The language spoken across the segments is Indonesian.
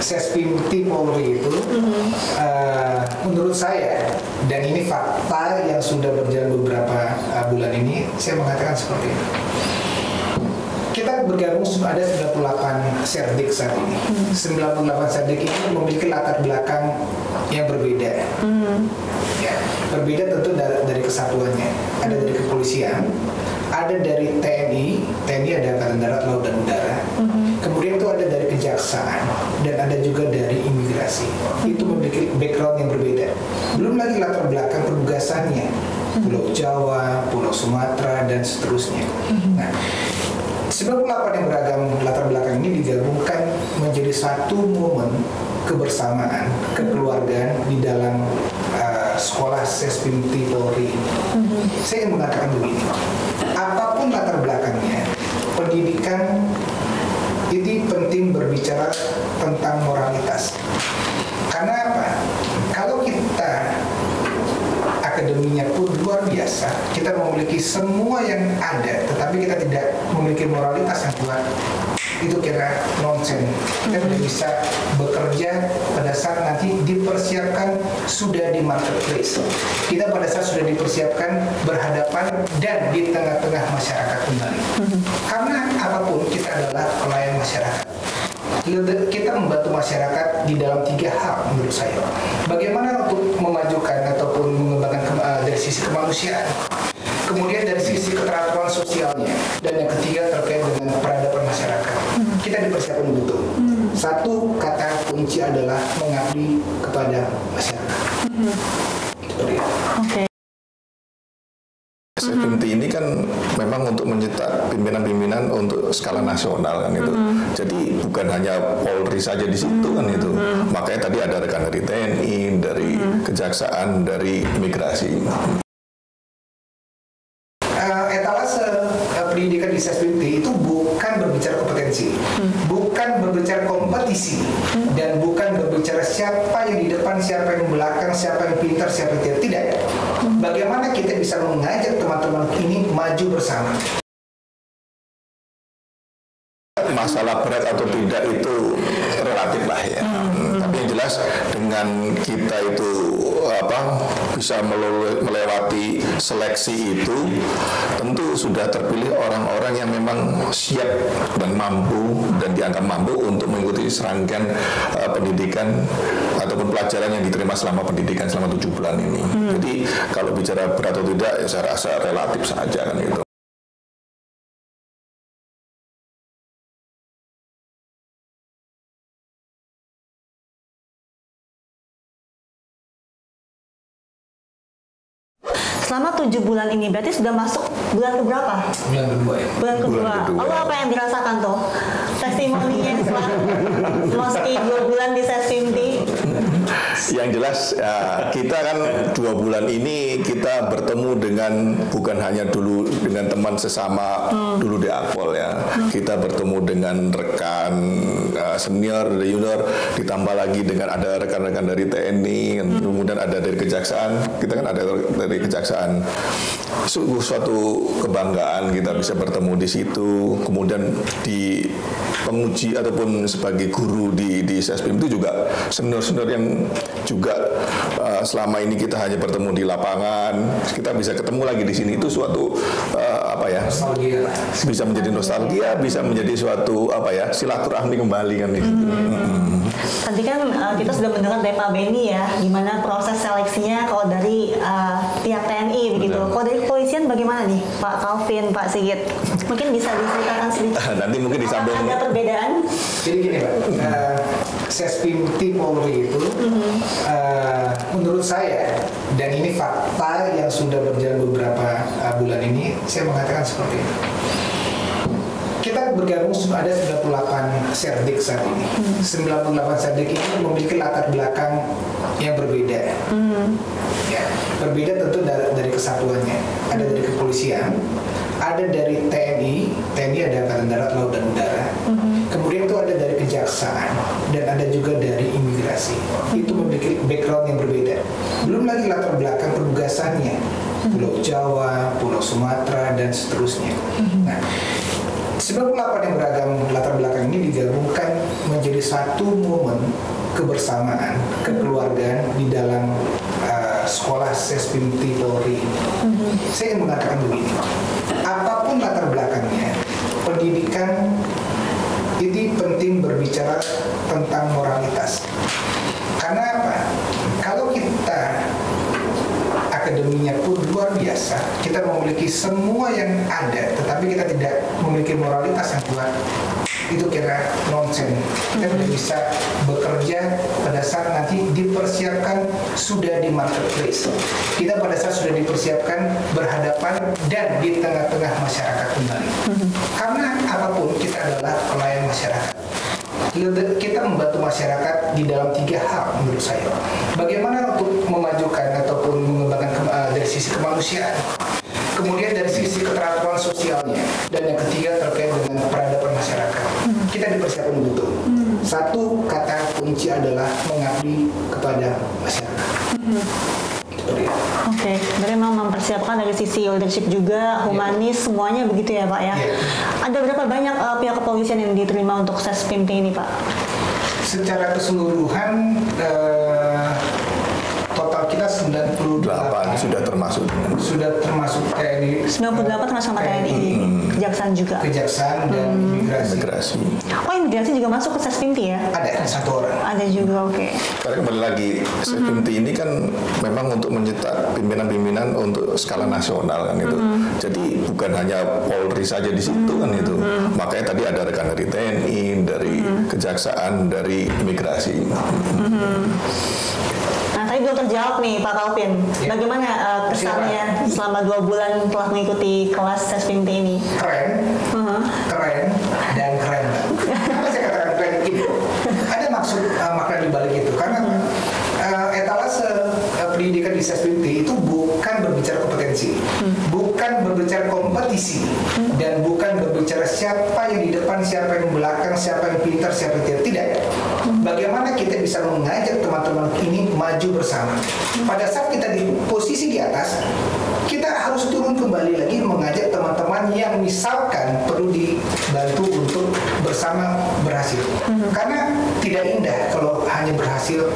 Sespimti Polri itu menurut saya, dan ini fakta yang sudah berjalan beberapa bulan ini, saya mengatakan seperti ini. Kita bergabung ada 98 Serdik saat ini. 98 Serdik ini memiliki latar belakang yang berbeda. Ya, berbeda tentu dari kesatuannya. Ada dari kepolisian, ada dari TNI ada Angkatan Darat, Laut dan Udara. Kemudian itu ada dari kejaksaan dan ada juga dari imigrasi. Itu memiliki background yang berbeda. Belum lagi latar belakang penugasannya, Pulau Jawa, Pulau Sumatera dan seterusnya. Nah, 98 yang beragam latar belakang ini digabungkan menjadi satu momen kebersamaan, kekeluargaan di dalam sekolah Sespimti Polri. Saya ingin mengatakan begini, apapun latar belakangnya, pendidikan itu penting berbicara tentang moralitas. Karena apa? Kalau kita akademinya pun luar biasa, kita memiliki semua yang ada, tetapi kita tidak memiliki moralitas yang kuat, itu kira nonsen. Kita tidak bisa bekerja pada saat nanti dipersiapkan sudah di marketplace. Kita pada saat sudah dipersiapkan berhadapan dan di tengah-tengah masyarakat kembali. Karena apapun kita adalah pelayan masyarakat. Kita membantu masyarakat di dalam 3 hal menurut saya. Bagaimana untuk memajukan ataupun mengembangkan dari sisi kemanusiaan, kemudian dari sisi keteraturan sosialnya, dan yang ketiga terkait dengan peradaban masyarakat. Kita dipersiapkan betul. Satu kata kunci adalah mengabdi kepada masyarakat. Oke. Sespimti ini kan memang untuk mencetak pimpinan-pimpinan untuk skala nasional kan itu. Jadi bukan hanya Polri saja di situ kan itu. Makanya tadi ada rekan dari TNI, dari kejaksaan, dari imigrasi. Etalase pendidikan di Sespimti itu bukan berbicara kompetensi, bukan berbicara kompetisi, dan bukan berbicara siapa yang di depan, siapa yang belakang, siapa yang pintar, siapa yang tidak. Bagaimana kita bisa mengajak teman-teman ini maju bersama? Masalah berat atau tidak itu relatif lah ya. Tapi yang jelas dengan kita itu bisa melewati seleksi itu, tentu sudah terpilih orang-orang yang memang siap dan mampu dan dianggap mampu untuk mengikuti serangkaian pendidikan ataupun pelajaran yang diterima selama pendidikan selama 7 bulan ini. Jadi kalau bicara berat atau tidak, ya saya rasa relatif saja kan itu. Selama 7 bulan ini berarti sudah masuk bulan keberapa? Bulan kedua ya. Bulan kedua. Lalu apa yang dirasakan tuh? Testimoninya setelah memasuki 2 bulan di Sespimti? Yang jelas kita kan 2 bulan ini kita bertemu dengan bukan hanya dulu dengan teman sesama dulu di Akpol ya. Kita bertemu dengan rekan senior, junior, ditambah lagi dengan ada rekan-rekan dari TNI, kemudian ada dari kejaksaan. Kita kan ada dari kejaksaan. Sungguh suatu kebanggaan kita bisa bertemu di situ. Kemudian di penguji ataupun sebagai guru di Sespim itu juga senior-senior yang juga selama ini kita hanya bertemu di lapangan, kita bisa ketemu lagi di sini, itu suatu nostalgia. Bisa menjadi nostalgia, bisa menjadi suatu silaturahmi kembali kan itu. Tadi kan kita sudah mendengar dari Pak Beni ya, gimana proses seleksinya kalau dari pihak TNI begitu. Kalau dari kepolisian bagaimana nih, Pak Calvin, Pak Sigit? Mungkin bisa diceritakan sedikit. Nanti mungkin disambung. Ada perbedaan? Jadi gini Pak, Sespimti Polri itu menurut saya, dan ini fakta yang sudah berjalan beberapa bulan ini, saya mengatakan seperti ini. Kita bergabung ada 98 Serdik saat ini. 98 Serdik ini memiliki latar belakang yang berbeda. Ya, berbeda tentu dari kesatuannya. Ada dari kepolisian, ada dari TNI ada Angkatan Darat, Laut dan Udara. Kemudian itu ada dari kejaksaan dan ada juga dari imigrasi. Itu memiliki background yang berbeda. Belum lagi latar belakang penugasannya, Pulau Jawa, Pulau Sumatera dan seterusnya. Nah, 98 yang beragam latar belakang ini digabungkan menjadi menjadi satu momen kebersamaan, kekeluargaan di dalam sekolah Sespimti Polri. Saya ingin mengatakan begini, apapun latar belakangnya, pendidikan ini penting berbicara tentang moralitas. Karena apa? Kalau kita akademinya pun luar biasa, kita memiliki semua yang ada, tetapi kita tidak memiliki moralitas yang kuat, itu kira nonsen. Kita tidak bisa bekerja pada saat nanti dipersiapkan sudah di marketplace. Kita pada saat sudah dipersiapkan berhadapan dan di tengah-tengah masyarakat kembali. Karena apapun kita adalah pelayan masyarakat. Kita membantu masyarakat di dalam 3 hal menurut saya. Bagaimana untuk memajukan ataupun mengembangkan dari sisi kemanusiaan, kemudian dari sisi keterampilan sosialnya, dan yang ketiga terkait dengan peradaban masyarakat. Kita dipersiapkan betul. Satu kata kunci adalah mengabdi kepada masyarakat. Oke, berarti memang mempersiapkan dari sisi leadership juga, humanis, semuanya begitu ya Pak ya. Ada berapa banyak pihak kepolisian yang diterima untuk Sespimti ini Pak? Secara keseluruhan total kita 98 sudah termasuk TNI. 98 termasuk sama TNI, Kejaksaan juga. Kejaksaan dan imigrasi. Oh, imigrasi juga masuk ke Sespimti ya? Ada 1 orang. Ada juga, oke. Karena kembali lagi, Sespimti ini kan memang untuk mencetak pimpinan-pimpinan untuk skala nasional kan itu. Jadi bukan hanya Polri saja di situ kan itu. Makanya tadi ada rekan dari TNI, dari Kejaksaan, dari imigrasi. Nah, tadi belum terjawab nih Pak Calvin. Bagaimana kesannya selama 2 bulan telah mengikuti kelas Sespimti ini? Keren, dan keren. Kenapa saya katakan keren ini? Ada maksud makna di balik itu. Karena etalase pendidikan di Sespimti itu bukan berbicara kompetensi, bukan berbicara kompetisi, dan bukan berbicara siapa yang di depan, siapa yang belakang, siapa yang pintar, siapa yang tidak. Bagaimana kita bisa mengajak teman-teman ini maju bersama. Pada saat kita di posisi di atas, kita harus turun kembali lagi mengajak teman-teman yang misalkan perlu dibantu untuk bersama berhasil. Karena tidak indah kalau hanya berhasil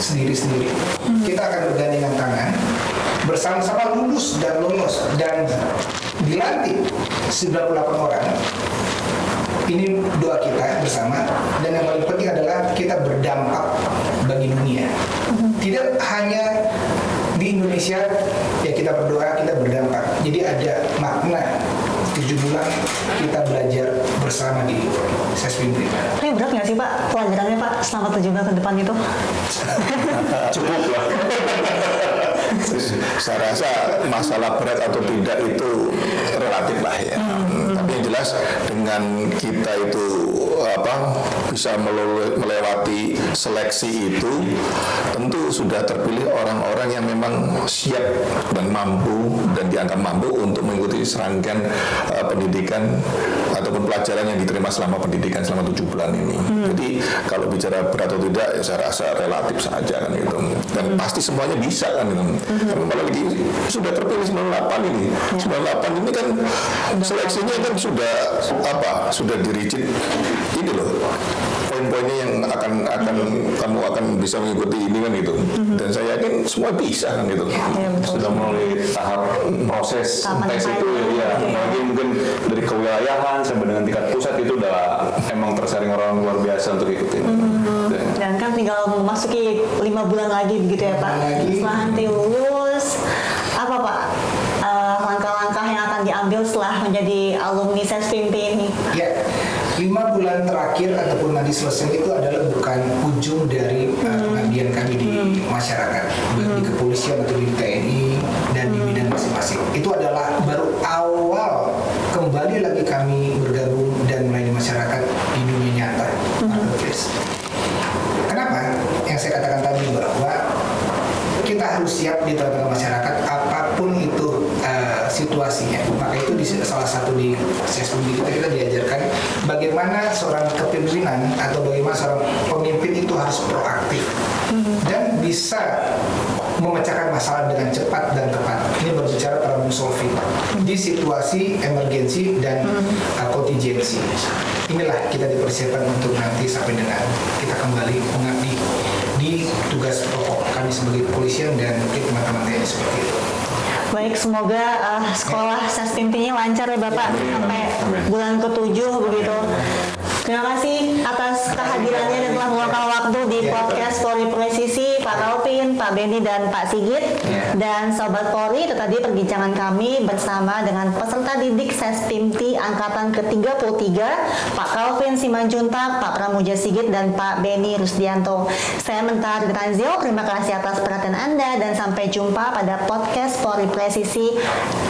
sendiri-sendiri. Kita akan bergandengan tangan, bersama-sama lulus dan lolos dan dilantik 98 orang. Ini doa kita bersama, dan yang paling penting adalah kita berdampak bagi dunia. Tidak hanya di Indonesia ya kita berdoa, kita berdampak. Jadi ada makna 7 bulan kita belajar bersama di Sespimti. Tapi berat nggak sih Pak pelajarannya Pak selama 7 bulan ke depan itu? Cukup lah. Saya rasa masalah berat atau tidak itu relatif lah ya. Tapi yang jelas dengan kita itu bisa melewati seleksi itu, tentu sudah terpilih orang-orang yang memang siap dan mampu dan dianggap mampu untuk mengikuti serangkaian pendidikan ataupun pelajaran yang diterima selama pendidikan selama 7 bulan ini. Jadi kalau bicara berat atau tidak, ya saya rasa relatif saja kan gitu. Dan pasti semuanya bisa kan gitu. Karena malah lagi sudah terpilih 98 ini. 98 ini kan seleksinya kan sudah diricit ini loh. Poin-poinnya yang kamu akan bisa mengikuti ini kan gitu. Dan saya yakin semua bisa kan gitu. Sudah melalui tahap proses tes itu ya. Mungkin dari kewilayahan sampai dengan tingkat pusat itu udah emang tersaring orang luar biasa untuk ikutin. Dan kan tinggal memasuki 5 bulan lagi begitu ya Pak. Setelah nanti lulus, apa Pak langkah-langkah yang akan diambil setelah menjadi alumni Sespimti ini? Ya, 5 bulan terakhir ataupun nanti selesai itu adalah bukan ujung dari pengabdian kami di masyarakat, baik di kepolisian atau di TNI dan di bidang masing-masing. Itu adalah baru awal kembali lagi kami bergabung dan melayani masyarakat di dunia nyata. Kenapa? Yang saya katakan tadi bahwa kita harus siap di tengah-tengah masyarakat apapun itu situasinya. Maka itu di salah satu di Sespimti kita diajarkan bagaimana seorang kepemimpinan atau bagaimana seorang pemimpin itu harus proaktif dan bisa memecahkan masalah dengan cepat dan tepat. Ini berbicara problem solving di situasi emergensi dan kontingensi. Inilah kita dipersiapkan untuk nanti sampai dengan kita kembali mengabdi di tugas pokok kami sebagai kepolisian dan mungkin teman-teman TNI seperti itu. Baik, semoga sekolah Sestimpinya lancar ya Bapak sampai bulan ke-7 begitu. Terima kasih atas kehadirannya dan telah meluangkan waktu di podcast Polri Presisi, Pak Calvin, Pak Benny, dan Pak Sigit. Dan Sobat Polri, itu tadi perbincangan kami bersama dengan peserta didik Sestimti Angkatan ke-33, Pak Calvin Simanjuntak, Pak Pramuja Sigit, dan Pak Benny Rusdianto. Saya Mentari Tanzil, terima kasih atas perhatian Anda dan sampai jumpa pada podcast Polri Presisi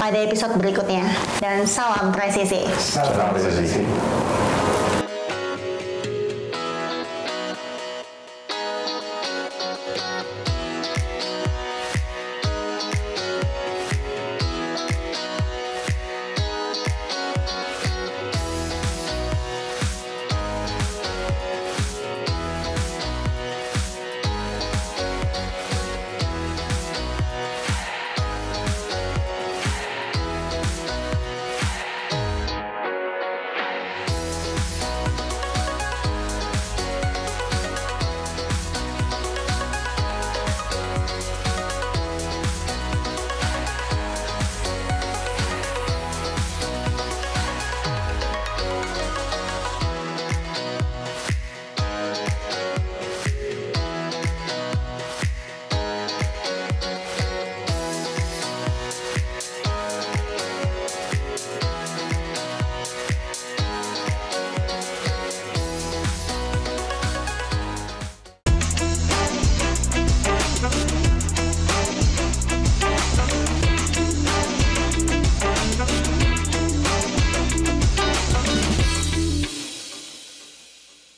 pada episode berikutnya. Dan salam presisi. Salam presisi.